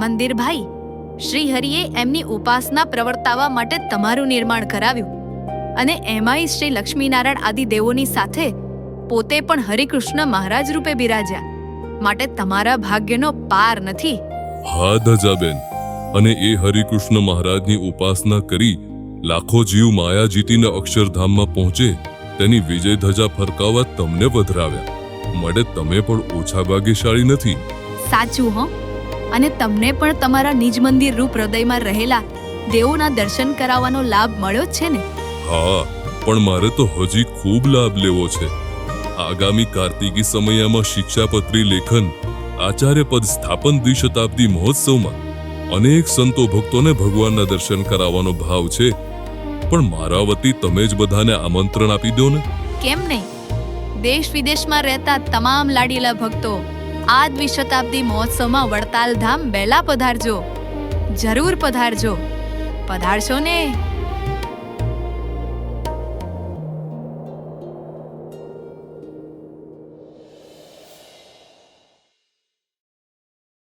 મંદિરભાઈ, શ્રી હરિએ એમની ઉપાસના પ્રવર્તાવવા માટે તમારું નિર્માણ કરાવ્યું, અને એમાંય શ્રી લક્ષ્મીનારાયણ આદિ દેવોની સાથે પોતે પણ હરિકૃષ્ણ મહારાજ રૂપે બિરાજ્યા, માટે તમારા ભાગ્યનો પાર નથી. હા ધજાબેન, અને એ હરિકૃષ્ણ મહારાજની ઉપાસના કરી લાખો જીવ માયા જીતીને અક્ષરધામમાં પહોંચે તેની વિજય ધજા ફરકાવવા તમને વધરાવ્યા, માટે તમે પણ ઓછા ભાગ્યશાળી નથી. સાચું હો, અને તમને પણ તમારા નિજ મંદિર રૂપ હૃદયમાં રહેલા દેવોના દર્શન કરાવવાનો લાભ મળ્યો જ છે ને? હા, પણ મારે તો હજી ખૂબ લાભ લેવો છે. આગામી કાર્તિકી સમયમાં શિક્ષાપત્રી લેખન, આચાર્ય પદ સ્થાપન દ્વિશતાબ્દી મહોત્સવમાં અનેક સંતો ભક્તોને ભગવાનના દર્શન કરાવવાનો ભાવ છે, પણ મારા વતી તમે જ બધાને આમંત્રણ આપી દો ને. કેમ નહીં? દેશ વિદેશમાં રહેતા તમામ લાડીલા ભક્તો આ દ્વિશતાબ્દી મહોત્સવમાં વડતાલ ધામ બેલા પધારજો, જરૂર પધારજો. પધારશો ને?